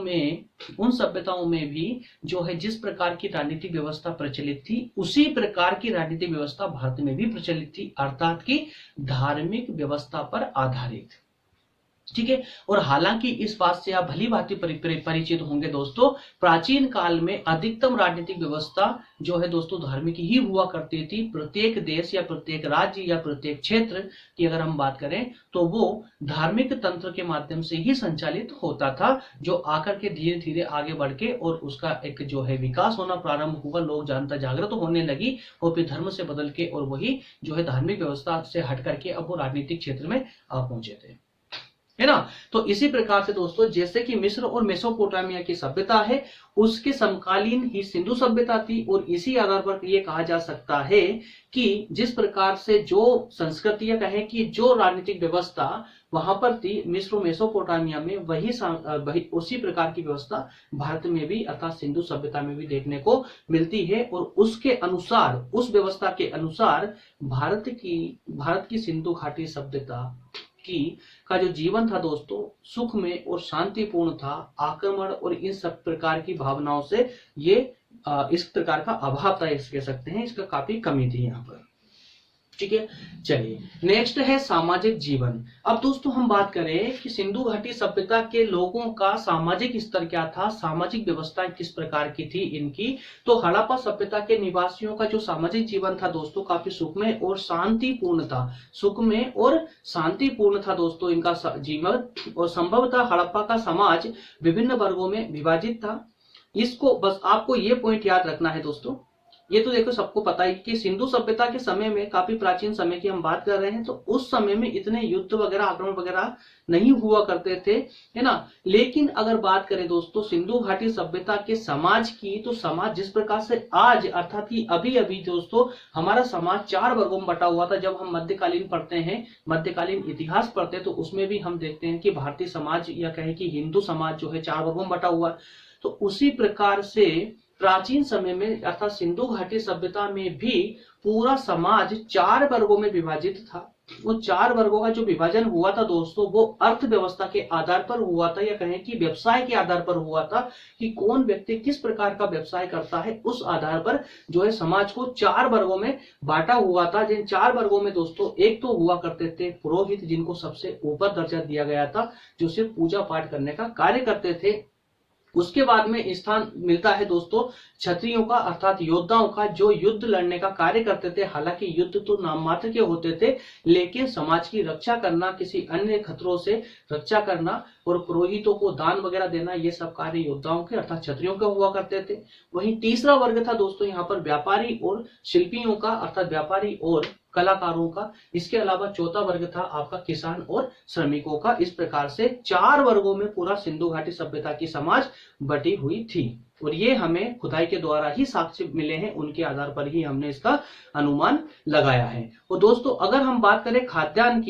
में भी जो है जिस प्रकार की राजनीतिक व्यवस्था प्रचलित थी, उसी प्रकार की राजनीतिक व्यवस्था भारत में भी प्रचलित थी, अर्थात की धार्मिक व्यवस्था पर आधारित, ठीक है। और हालांकि इस बात से आप भली भांति परिचित होंगे दोस्तों, प्राचीन काल में अधिकतम राजनीतिक व्यवस्था जो है दोस्तों धार्मिक ही हुआ करती थी। प्रत्येक देश या प्रत्येक राज्य या प्रत्येक क्षेत्र की अगर हम बात करें तो वो धार्मिक तंत्र के माध्यम से ही संचालित होता था, जो आकर के धीरे धीरे आगे बढ़ के और उसका एक जो है विकास होना प्रारंभ हुआ, लोग जानता जागृत होने लगी और फिर धर्म से बदल के और वही जो है धार्मिक व्यवस्था से हट करके अब वो राजनीतिक क्षेत्र में पहुंचे थे। है ना। तो इसी प्रकार से दोस्तों जैसे कि मिस्र और मेसोपोटामिया की सभ्यता है, उसके समकालीन ही सिंधु सभ्यता थी, और इसी आधार पर यह कहा जा सकता है कि जिस प्रकार से जो संस्कृतियां कहें कि जो राजनीतिक व्यवस्था वहां पर थी मिस्र मेसोपोटामिया में, वही उसी प्रकार की व्यवस्था भारत में भी अर्थात सिंधु सभ्यता में भी देखने को मिलती है। और उसके अनुसार, उस व्यवस्था के अनुसार भारत की सिंधु घाटी सभ्यता का जो जीवन था दोस्तों सुख में और शांतिपूर्ण था। आक्रमण और इन सब प्रकार की भावनाओं से ये इस प्रकार का अभाव था, कह सकते हैं, इसका काफी कमी थी यहाँ पर। ठीक है, चलिए नेक्स्ट है सामाजिक जीवन। अब दोस्तों हम बात करें कि सिंधु घाटी सभ्यता के लोगों का सामाजिक स्तर क्या था, सामाजिक व्यवस्था किस प्रकार की थी इनकी। तो हड़प्पा सभ्यता के निवासियों का जो सामाजिक जीवन था दोस्तों काफी सुखमय और शांतिपूर्ण था, सुखमय और शांतिपूर्ण था दोस्तों इनका जीवन। और संभवतः हड़प्पा का समाज विभिन्न वर्गों में विभाजित था। इसको बस आपको ये पॉइंट याद रखना है दोस्तों। ये तो देखो सबको पता है कि सिंधु सभ्यता के समय में, काफी प्राचीन समय की हम बात कर रहे हैं, तो उस समय में इतने युद्ध वगैरह आक्रमण वगैरह नहीं हुआ करते थे, है ना। लेकिन अगर बात करें दोस्तों सिंधु घाटी सभ्यता के समाज की, तो समाज जिस प्रकार से आज अर्थात कि अभी अभी दोस्तों हमारा समाज 4 वर्गों में बटा हुआ था। जब हम मध्यकालीन पढ़ते हैं, मध्यकालीन इतिहास पढ़ते हैं, तो उसमें भी हम देखते हैं कि भारतीय समाज या कहें कि हिंदू समाज जो है 4 वर्गों में बटा हुआ। तो उसी प्रकार से प्राचीन समय में अर्थात सिंधु घाटी सभ्यता में भी पूरा समाज 4 वर्गों में विभाजित था। वो 4 वर्गों का जो विभाजन हुआ था दोस्तों वो अर्थव्यवस्था के आधार पर हुआ था, या कहें कि व्यवसाय के आधार पर हुआ था कि कौन व्यक्ति किस प्रकार का व्यवसाय करता है, उस आधार पर जो है समाज को 4 वर्गों में बांटा हुआ था। जिन 4 वर्गों में दोस्तों एक तो हुआ करते थे पुरोहित, जिनको सबसे ऊपर दर्जा दिया गया था, जो सिर्फ पूजा पाठ करने का कार्य करते थे। उसके बाद में स्थान मिलता है दोस्तों क्षत्रियों का, अर्थात योद्धाओं का, जो युद्ध लड़ने का कार्य करते थे। हालांकि युद्ध तो नाम मात्र के होते थे, लेकिन समाज की रक्षा करना, किसी अन्य खतरों से रक्षा करना और पुरोहितों को दान वगैरह देना, ये सब कार्य योद्धाओं के अर्थात क्षत्रियों के हुआ करते थे। वहीं तीसरा वर्ग था दोस्तों यहाँ पर व्यापारी और शिल्पियों का, अर्थात व्यापारी और कलाकारों का। इसके अलावा चौथा वर्ग था आपका किसान और श्रमिकों का। इस प्रकार से 4 वर्गों में पूरा सिंधु घाटी सभ्यता की समाज बटी हुई थी, और ये हमें खुदाई के द्वारा ही साक्ष्य मिले हैं, उनके आधार पर ही हमने इसका अनुमान लगाया है। और दोस्तों अगर हम बात करें खाद्यान्न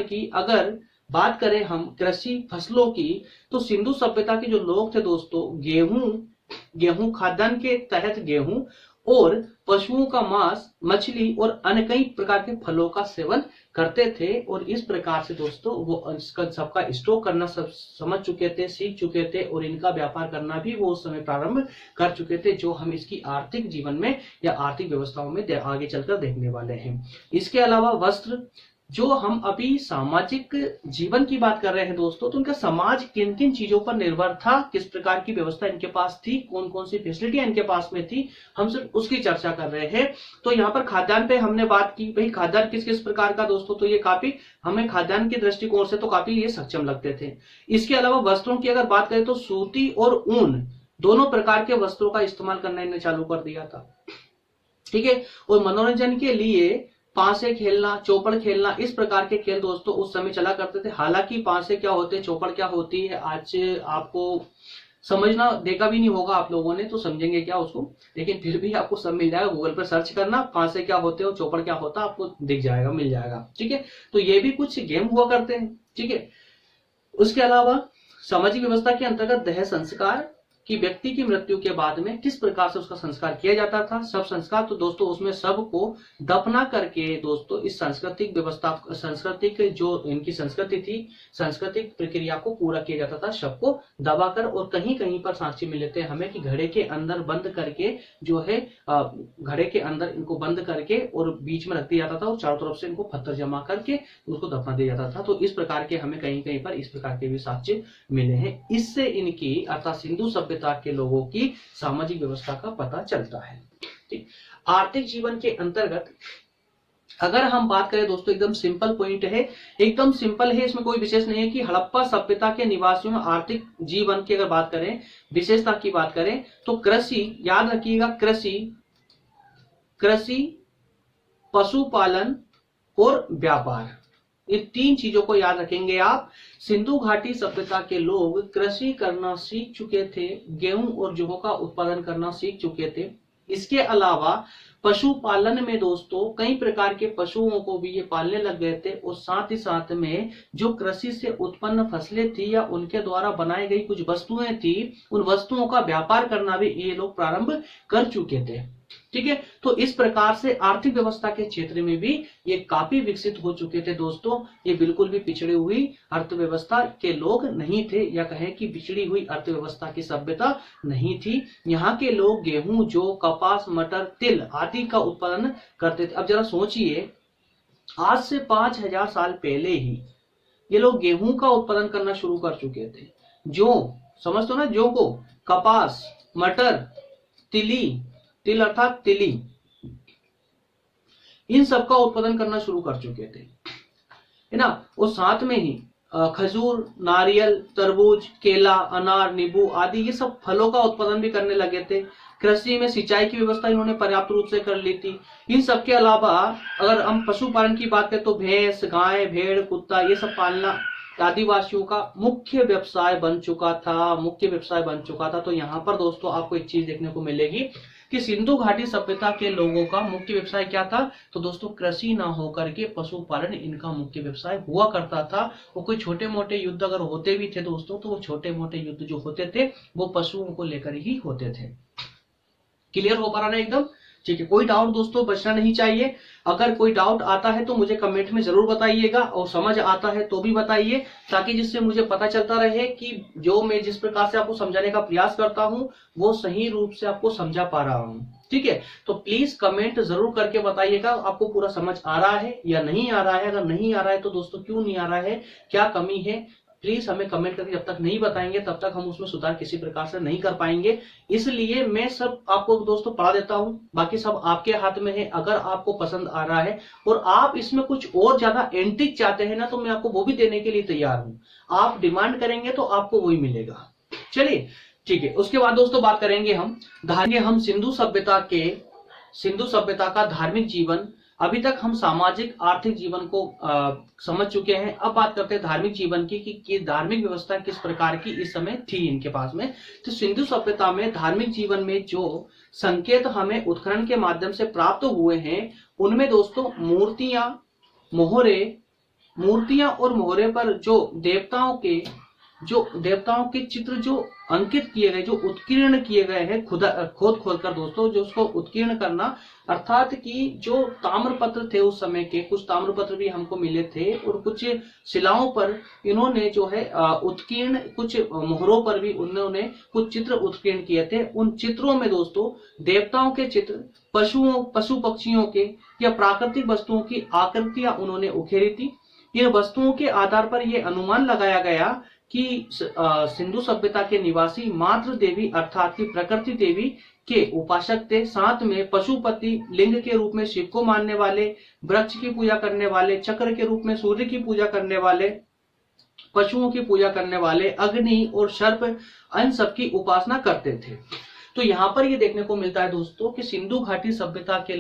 की अगर बात करें हम कृषि फसलों की, तो सिंधु सभ्यता के जो लोग थे दोस्तों गेहूं खाद्यान्न के तहत गेहूं और पशुओं का मांस, मछली और अन्य कई प्रकार के फलों का सेवन करते थे। और इस प्रकार से दोस्तों वो सबका स्टॉक करना सब समझ चुके थे, सीख चुके थे, और इनका व्यापार करना भी वो उस समय प्रारंभ कर चुके थे, जो हम इसकी आर्थिक जीवन में या आर्थिक व्यवस्थाओं में आगे चलकर देखने वाले हैं। इसके अलावा वस्त्र, जो हम अभी सामाजिक जीवन की बात कर रहे हैं दोस्तों, तो उनका समाज किन किन चीजों पर निर्भर था, किस प्रकार की व्यवस्था इनके पास थी, कौन कौन सी फैसिलिटियां इनके पास में थी, हम सिर्फ उसकी चर्चा कर रहे हैं। तो यहाँ पर खाद्यान्न पे हमने बात की, भाई खाद्यान्न किस किस प्रकार का दोस्तों, तो ये काफी हमें खाद्यान्न के दृष्टिकोण से तो काफी ये सक्षम लगते थे। इसके अलावा वस्त्रों की अगर बात करें तो सूती और ऊन दोनों प्रकार के वस्त्रों का इस्तेमाल करना इन्हें चालू कर दिया था। ठीक है, और मनोरंजन के लिए पांसे खेलना, चौपड़ खेलना, इस प्रकार के खेल दोस्तों उस समय चला करते थे। हालांकि पांसे क्या होते हैं, चौपड़ क्या होती है, आज आपको समझना देखा भी नहीं होगा आप लोगों ने, तो समझेंगे क्या उसको, लेकिन फिर भी आपको सब मिल जाएगा। गूगल पर सर्च करना पांसे क्या होते हैं और चौपड़ क्या होता है, आपको दिख जाएगा, मिल जाएगा। ठीक है, तो ये भी कुछ गेम हुआ करते हैं। ठीक है, उसके अलावा सामाजिक व्यवस्था के अंतर्गत दह संस्कार कि व्यक्ति की मृत्यु के बाद में किस प्रकार से उसका संस्कार किया जाता था। सब संस्कार तो दोस्तों उसमें सबको दफना करके दोस्तों इस सांस्कृतिक व्यवस्था, सांस्कृतिक जो इनकी संस्कृति थी, सांस्कृतिक प्रक्रिया को पूरा किया जाता था, सबको दबाकर। और कहीं कहीं पर साक्ष्य मिलते हैं हमें कि घड़े के अंदर बंद करके जो है, घड़े के अंदर इनको बंद करके और बीच में रख दिया जाता था, और चारों तरफ से इनको पत्थर जमा करके उसको दफना दिया जाता था। तो इस प्रकार के हमें कहीं कहीं पर इस प्रकार के भी साक्ष्य मिले हैं। इससे इनकी अर्थात सिंधु के लोगों की सामाजिक व्यवस्था का पता चलता है। ठीक, आर्थिक जीवन के अंतर्गत अगर हम बात करें दोस्तों, एकदम सिंपल पॉइंट है, एकदम सिंपल है, इसमें कोई विशेष नहीं है कि हड़प्पा सभ्यता के निवासियों में आर्थिक जीवन की अगर बात करें, विशेषता की बात करें, तो कृषि, याद रखिएगा, कृषि, पशुपालन और व्यापार, ये 3 चीजों को याद रखेंगे आप। सिंधु घाटी सभ्यता के लोग कृषि करना सीख चुके थे, गेहूं और जौ का उत्पादन करना सीख चुके थे। इसके अलावा पशुपालन में दोस्तों कई प्रकार के पशुओं को भी ये पालने लग गए थे, और साथ ही साथ में जो कृषि से उत्पन्न फसलें थी या उनके द्वारा बनाई गई कुछ वस्तुएं थी, उन वस्तुओं का व्यापार करना भी ये लोग प्रारंभ कर चुके थे। ठीक है, तो इस प्रकार से आर्थिक व्यवस्था के क्षेत्र में भी ये काफी विकसित हो चुके थे दोस्तों। ये बिल्कुल भी पिछड़ी हुई अर्थव्यवस्था के लोग नहीं थे, या कहें कि बिछड़ी हुई अर्थव्यवस्था की सभ्यता नहीं थी। यहाँ के लोग गेहूं, जौ, कपास, मटर, तिल आदि का उत्पादन करते थे। अब जरा सोचिए, आज से 5000 साल पहले ही ये लोग गेहूं का उत्पादन करना शुरू कर चुके थे। जौ, समझ तो ना, जौ को, कपास, मटर, तिल अर्थात तिली, इन सब का उत्पादन करना शुरू कर चुके थे, है ना। और साथ में ही खजूर, नारियल, तरबूज, केला, अनार, नींबू आदि ये सब फलों का उत्पादन भी करने लगे थे। कृषि में सिंचाई की व्यवस्था इन्होंने पर्याप्त रूप से कर ली थी। इन सब के अलावा अगर हम पशुपालन की बात करें तो भैंस, गाय, भेड़, कुत्ता ये सब पालना आदिवासियों का मुख्य व्यवसाय बन चुका था। तो यहाँ पर दोस्तों आपको एक चीज देखने को मिलेगी कि सिंधु घाटी सभ्यता के लोगों का मुख्य व्यवसाय क्या था। तो दोस्तों कृषि ना होकर के पशुपालन इनका मुख्य व्यवसाय हुआ करता था। वो कोई छोटे मोटे युद्ध अगर होते भी थे दोस्तों, तो वो छोटे मोटे युद्ध जो होते थे वो पशुओं को लेकर ही होते थे। क्लियर हो पा रहा है एकदम? ठीक है, कोई डाउट दोस्तों बचना नहीं चाहिए। अगर कोई डाउट आता है तो मुझे कमेंट में जरूर बताइएगा, और समझ आता है तो भी बताइए, ताकि जिससे मुझे पता चलता रहे कि जो मैं जिस प्रकार से आपको समझाने का प्रयास करता हूं वो सही रूप से आपको समझा पा रहा हूं। ठीक है, तो प्लीज कमेंट जरूर करके बताइएगा आपको पूरा समझ आ रहा है या नहीं आ रहा है। अगर नहीं आ रहा है तो दोस्तों क्यों नहीं आ रहा है, क्या कमी है, प्लीज हमें कमेंट करके जब तक नहीं बताएंगे तब तक हम उसमें सुधार किसी प्रकार से नहीं कर पाएंगे। इसलिए मैं सब आपको दोस्तों पढ़ा देता हूं, बाकी सब आपके हाथ में है। अगर आपको पसंद आ रहा है और आप इसमें कुछ और ज्यादा एंट्रिक चाहते हैं ना, तो मैं आपको वो भी देने के लिए तैयार हूं। आप डिमांड करेंगे तो आपको वही मिलेगा। चलिए ठीक है, उसके बाद दोस्तों बात करेंगे हम सिंधु सभ्यता का धार्मिक जीवन। अभी तक हम सामाजिक आर्थिक जीवन को समझ चुके हैं। अब बात करते हैं धार्मिक जीवन की कि धार्मिक व्यवस्था किस प्रकार की इस समय थी इनके पास में। तो सिंधु सभ्यता में धार्मिक जीवन में जो संकेत हमें उत्खनन के माध्यम से प्राप्त हुए हैं, उनमें दोस्तों मूर्तियां और मोहरे पर जो देवताओं के चित्र जो अंकित किए गए, जो उत्कीर्ण किए गए हैं खोद कर दोस्तों, जो उसको उत्कीर्ण करना, अर्थात कि जो ताम्रपत्र थे उस समय के, कुछ ताम्रपत्र भी हमको मिले थे और कुछ शिलाओं पर इन्होंने जो है उत्कीर्ण, कुछ मोहरों पर भी उन्होंने कुछ चित्र उत्कीर्ण किए थे। उन चित्रों में दोस्तों देवताओं के चित्र, पशु पक्षियों के या प्राकृतिक वस्तुओं की आकृतियां उन्होंने उकेरी थी। इन वस्तुओं के आधार पर यह अनुमान लगाया गया कि सिंधु सभ्यता के निवासी मातृ देवी अर्थात की प्रकृति देवी के उपासक थे। साथ में पशुपति लिंग के रूप में शिव को मानने वाले, वृक्ष की पूजा करने वाले, चक्र के रूप में सूर्य की पूजा करने वाले, पशुओं की पूजा करने वाले, अग्नि और सर्प, इन सब की उपासना करते थे। तो यहाँ पर ये देखने को मिलता है दोस्तों कि सिंधु घाटी सभ्यता के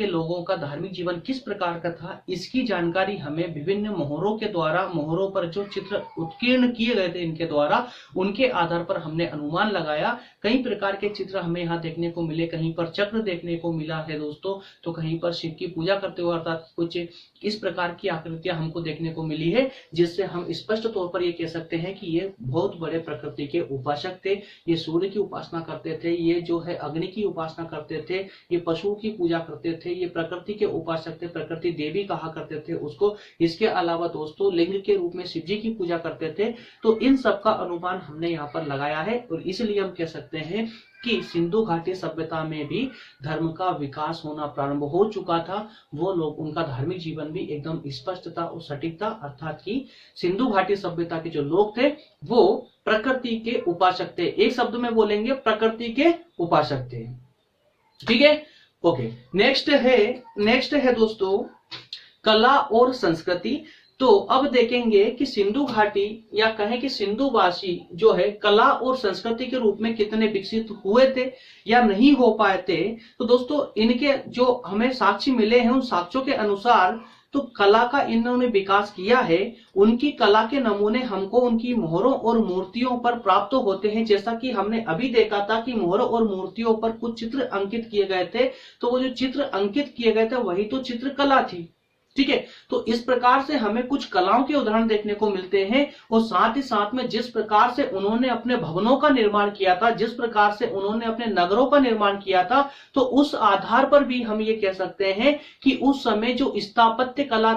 लोगों का धार्मिक जीवन किस प्रकार का था, इसकी जानकारी हमें विभिन्न मोहरों पर जो चित्र उत्कीर्ण किए गए थे इनके द्वारा, उनके आधार पर हमने अनुमान लगाया। कई प्रकार के चित्र हमें यहाँ देखने को मिले। कहीं पर चक्र देखने को मिला है दोस्तों, तो कहीं पर शिव की पूजा करते हुए अर्थात कुछ इस प्रकार की आकृतियां हमको देखने को मिली है, जिससे हम स्पष्ट तौर पर ये कह सकते हैं कि ये बहुत बड़े प्रकृति के उपासक थे। ये सूर्य की उपासना करते थे, ये जो है अग्नि की उपासना करते थे, ये पशुओं की पूजा करते थे, ये प्रकृति के उपासक थे, प्रकृति देवी कहा करते थे उसको। इसके अलावा दोस्तों लिंग के रूप में शिव जी की पूजा करते थे। तो इन सब का अनुमान हमने यहाँ पर लगाया है, और इसलिए हम कह सकते हैं कि सिंधु घाटी सभ्यता में भी धर्म का विकास होना प्रारंभ हो चुका था। वो लोग, उनका धार्मिक जीवन भी एकदम स्पष्ट था और सटीक था, अर्थात कि सिंधु घाटी सभ्यता के जो लोग थे वो प्रकृति के उपासक थे। एक शब्द में बोलेंगे, प्रकृति के उपासक थे। ठीक है, ओके। नेक्स्ट है दोस्तों कला और संस्कृति। तो अब देखेंगे कि सिंधु घाटी या कहें कि सिंधुवासी जो है कला और संस्कृति के रूप में कितने विकसित हुए थे या नहीं हो पाए थे। तो दोस्तों इनके जो हमें साक्ष्य मिले हैं, उन साक्ष्यों के अनुसार तो कला का इन्होंने विकास किया है, उनकी कला के नमूने हमको उनकी मोहरों और मूर्तियों पर प्राप्त होते हैं। जैसा कि हमने अभी देखा था कि मोहरों और मूर्तियों पर कुछ चित्र अंकित किए गए थे, तो वो जो चित्र अंकित किए गए थे वही तो चित्रकला थी। ठीक है, तो इस प्रकार से हमें कुछ कलाओं के उदाहरण देखने को मिलते हैं, और साथ ही साथ में जिस प्रकार से उन्होंने अपने भवनों का निर्माण किया था, जिस प्रकार से उन्होंने अपने नगरों का निर्माण किया था, तो उस आधार पर भी हम ये कह सकते हैं कि उस समय जो स्थापत्य कला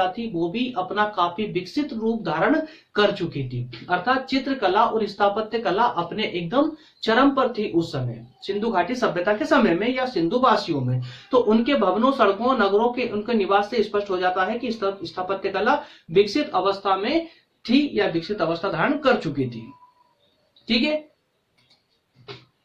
थी वो भी अपना काफी विकसित रूप धारण कर चुकी थी। अर्थात चित्रकला और स्थापत्य कला अपने एकदम चरम पर थी उस समय, सिंधु घाटी सभ्यता के समय में या सिंधु वासियों में। तो उनके भवनों, सड़कों, नगरों के उनके निवास से स्पष्ट हो जाता है कि स्थापत्य कला विकसित अवस्था में थी या विकसित अवस्था धारण कर चुकी थी। ठीक है,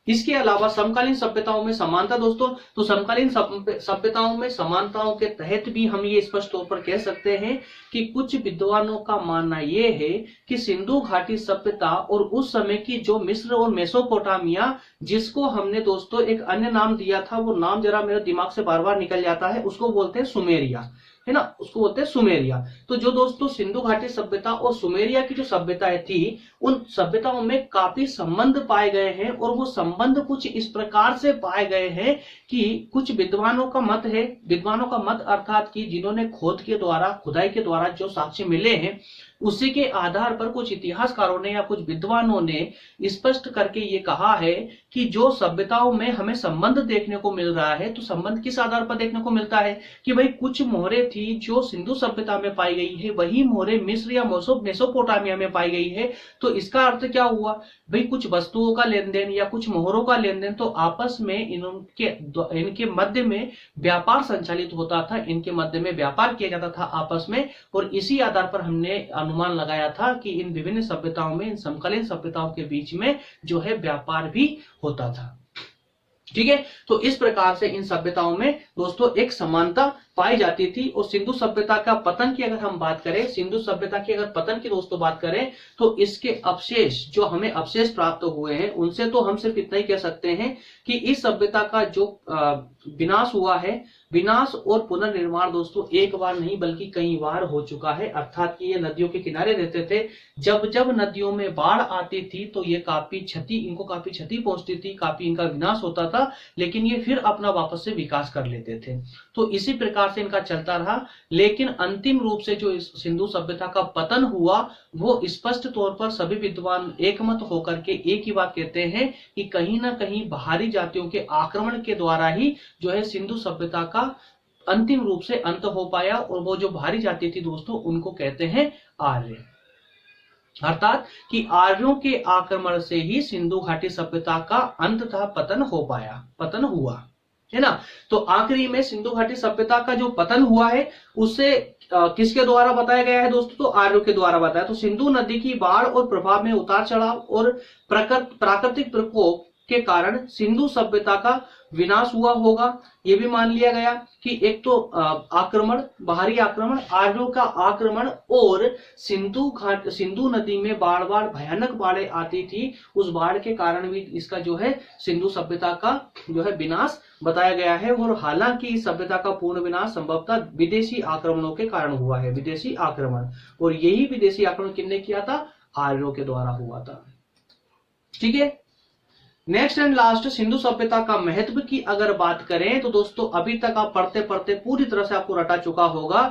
इसके अलावा समकालीन सभ्यताओं में समानता दोस्तों, तो समकालीन सभ्यताओं में समानताओं के तहत भी हम ये स्पष्ट तौर पर कह सकते हैं कि कुछ विद्वानों का मानना यह है कि सिंधु घाटी सभ्यता और उस समय की जो मिस्र और मेसोपोटामिया, जिसको हमने दोस्तों एक अन्य नाम दिया था, वो नाम जरा मेरे दिमाग से बार बार निकल जाता है, उसको बोलते हैं सुमेरिया, है ना, उसको बोलते हैं सुमेरिया। तो जो दोस्तों सिंधु घाटी सभ्यता और सुमेरिया की जो सभ्यताएं थी, उन सभ्यताओं में काफी संबंध पाए गए हैं, और वो संबंध कुछ इस प्रकार से पाए गए हैं कि कुछ विद्वानों का मत अर्थात कि जिन्होंने खुदाई के द्वारा जो साक्ष्य मिले हैं, उसी के आधार पर कुछ इतिहासकारों ने या कुछ विद्वानों ने स्पष्ट करके ये कहा है कि जो सभ्यताओं में हमें संबंध देखने को मिल रहा है, तो संबंध किस आधार पर देखने को मिलता है कि भाई कुछ मोहरें थी जो सिंधु सभ्यता में पाई गई है, वही मोहरें मिस्र या मेसोपोटामिया में पाई गई है। तो इसका अर्थ क्या हुआ भाई, कुछ वस्तुओं का लेन देन या कुछ मोहरों का लेन देन, तो आपस में इनके मध्य में व्यापार संचालित होता था, इनके मध्य में व्यापार किया जाता था आपस में, और इसी आधार पर हमने अनुमान लगाया था कि इन विभिन्न सभ्यताओं में, इन समकालीन सभ्यताओं के बीच में जो है व्यापार भी होता था। ठीक है, तो इस प्रकार से इन सभ्यताओं में दोस्तों एक समानता पाई जाती थी। और सिंधु सभ्यता का पतन की अगर हम बात करें, सिंधु सभ्यता की अगर पतन की दोस्तों बात करें, तो इसके अवशेष, जो हमें अवशेष प्राप्त हुए हैं, उनसे तो हम सिर्फ इतना ही कह सकते हैं कि इस सभ्यता का जो विनाश हुआ है, विनाश और पुनर्निर्माण दोस्तों एक बार नहीं बल्कि कई बार हो चुका है। अर्थात कि ये नदियों के किनारे रहते थे, जब जब नदियों में बाढ़ आती थी तो ये इनको काफी क्षति पहुंचती थी, काफी इनका विनाश होता था, लेकिन ये फिर अपना वापस से विकास कर लेते थे। तो इसी प्रकार से इनका चलता रहा, लेकिन अंतिम रूप से जो इस सिंधु सभ्यता का पतन हुआ, वो स्पष्ट तौर पर सभी विद्वान एकमत होकर के एक ही बात कहते हैं कि कहीं ना कहीं बाहरी जातियों के आक्रमण के द्वारा ही जो है सिंधु सभ्यता का अंतिम रूप से अंत हो पाया। और वो जो बाहरी जाति थी दोस्तों, उनको कहते हैं आर्य। अर्थात कि आर्यों के आक्रमण से ही सिंधु घाटी सभ्यता का अंत था, पतन हुआ, है ना। तो आखिरी में सिंधु घाटी सभ्यता का जो पतन हुआ है, उससे किसके द्वारा बताया गया है दोस्तों, तो आर्यों के द्वारा बताया। तो सिंधु नदी की बाढ़ और प्रभाव में उतार चढ़ाव और प्राकृतिक प्रकोप के कारण सिंधु सभ्यता का विनाश हुआ होगा, ये भी मान लिया गया कि एक तो आक्रमण, बाहरी आक्रमण, आर्यों का आक्रमण, और सिंधु नदी में बार बार भयानक बाढ़ें आती थी, उस बाढ़ के कारण भी इसका जो है सिंधु सभ्यता का जो है विनाश बताया गया है। और हालांकि इस सभ्यता का पूर्ण विनाश संभवतः विदेशी आक्रमणों के कारण हुआ है, विदेशी आक्रमण, और यही विदेशी आक्रमण किसने किया था, आर्यों के द्वारा हुआ था। ठीक है, नेक्स्ट एंड लास्ट, सिंधु सभ्यता का महत्व की अगर बात करें तो दोस्तों अभी तक आप पढ़ते पढ़ते पूरी तरह से आपको रटा चुका होगा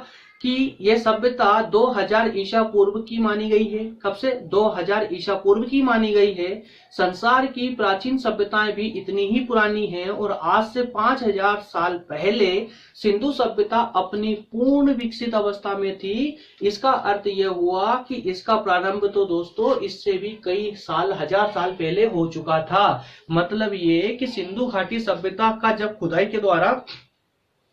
कि यह सभ्यता 2000 ईसा पूर्व की मानी गई है। कब से? 2000 ईसा पूर्व की मानी गई है। संसार की प्राचीन सभ्यताएं भी इतनी ही पुरानी हैं, और आज से 5000 साल पहले सिंधु सभ्यता अपनी पूर्ण विकसित अवस्था में थी। इसका अर्थ यह हुआ कि इसका प्रारंभ तो दोस्तों इससे भी कई साल, 1000 साल पहले हो चुका था। मतलब ये कि सिंधु घाटी सभ्यता का जब खुदाई के द्वारा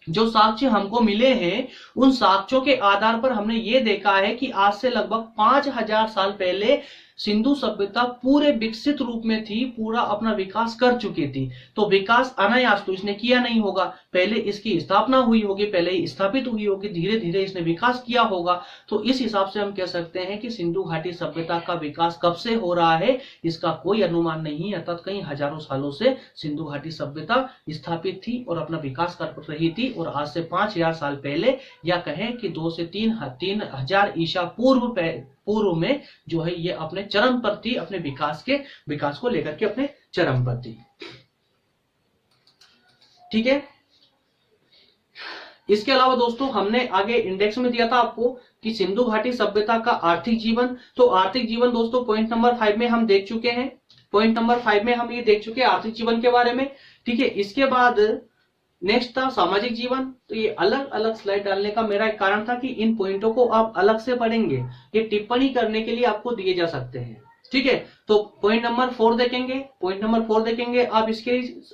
जो साक्ष्य हमको मिले हैं, उन साक्ष्यों के आधार पर हमने ये देखा है कि आज से लगभग 5000 साल पहले सिंधु सभ्यता पूरे विकसित रूप में थी, पूरा अपना विकास कर चुकी थी। तो विकास अनायास तो इसने किया नहीं होगा, पहले इसकी स्थापना हुई होगी, पहले ही स्थापित हुई होगी, धीरे धीरे इसने विकास किया होगा। तो इस हिसाब से हम कह सकते हैं कि सिंधु घाटी सभ्यता का विकास कब से हो रहा है इसका कोई अनुमान नहीं, अर्थात कई हजारों सालों से सिंधु घाटी सभ्यता स्थापित थी और अपना विकास कर रही थी। और आज से 5000 साल पहले या कहें कि 2 से 3000 ईसा पूर्व में जो है ये अपने चरम पर थी, अपने विकास को लेकर के अपने चरम पर थी। ठीक है। इसके अलावा दोस्तों हमने आगे इंडेक्स में दिया था आपको कि सिंधु घाटी सभ्यता का आर्थिक जीवन। तो आर्थिक जीवन दोस्तों पॉइंट नंबर 5 में हम देख चुके हैं, पॉइंट नंबर 5 में हम ये देख चुके हैं आर्थिक जीवन के बारे में। ठीक है। इसके बाद नेक्स्ट था सामाजिक जीवन। तो ये अलग अलग स्लाइड डालने का मेरा एक कारण था कि इन पॉइंटों को आप अलग से पढ़ेंगे, ये टिप्पणी करने के लिए आपको दिए जा सकते हैं। ठीक है। तो पॉइंट नंबर 4 देखेंगे, पॉइंट नंबर 4 देखेंगे आप इसके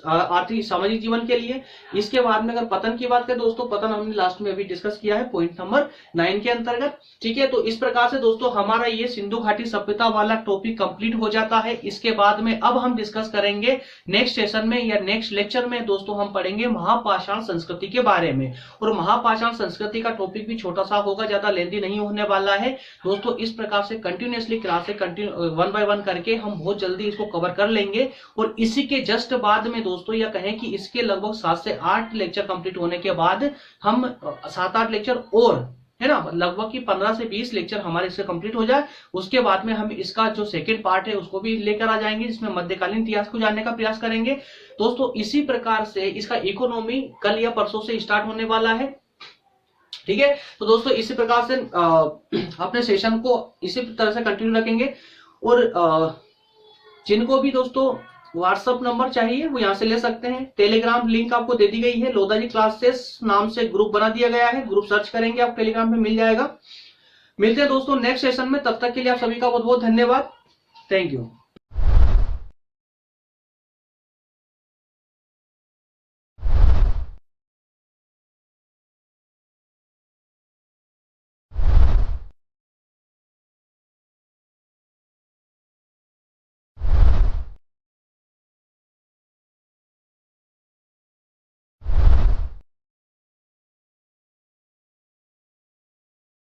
आर्थिक सामाजिक जीवन के लिए। इसके बाद में अगर पतन की बात करें दोस्तों, पतन हमने लास्ट में अभी डिस्कस किया है पॉइंट नंबर 9 के अंतर्गत। ठीक है। तो इस प्रकार से दोस्तों हमारा ये सिंधु घाटी सभ्यता वाला टॉपिक कंप्लीट हो जाता है। इसके बाद में अब हम डिस्कस करेंगे नेक्स्ट सेशन में या नेक्स्ट लेक्चर में दोस्तों हम पढ़ेंगे महापाषाण संस्कृति के बारे में। और महापाषाण संस्कृति का टॉपिक भी छोटा सा होगा, ज्यादा लेंथी नहीं होने वाला है दोस्तों। इस प्रकार से continuously class one by one करके हम बहुत जल्दी इसको कवर कर लेंगे। और इसी के जस्ट बाद में दोस्तों या कहें कि इसके लगभग 7 से 8 लेक्चर कंप्लीट होने के बाद हम 7-8 लेक्चर और है ना, लगभग कि 15 से 20 लेक्चर हमारे इससे कंप्लीट हो जाए। उसके बाद में हम इसका जो सेकंड पार्ट है उसको भी लेकर आ जाएंगे, जिसमें मध्यकालीन इतिहास को जानने का प्रयास करेंगे दोस्तों। इसी प्रकार से इसका इकोनॉमी कल या परसों से स्टार्ट होने वाला है। ठीक है। तो दोस्तों इसी प्रकार से अपने सेशन को इसी तरह से कंटिन्यू रखेंगे। और जिनको भी दोस्तों व्हाट्सएप नंबर चाहिए वो यहां से ले सकते हैं। टेलीग्राम लिंक आपको दे दी गई है, लोधाजी क्लासेस नाम से ग्रुप बना दिया गया है, ग्रुप सर्च करेंगे आप टेलीग्राम पे मिल जाएगा। मिलते हैं दोस्तों नेक्स्ट सेशन में, तब तक के लिए आप सभी का बहुत बहुत धन्यवाद। Thank you.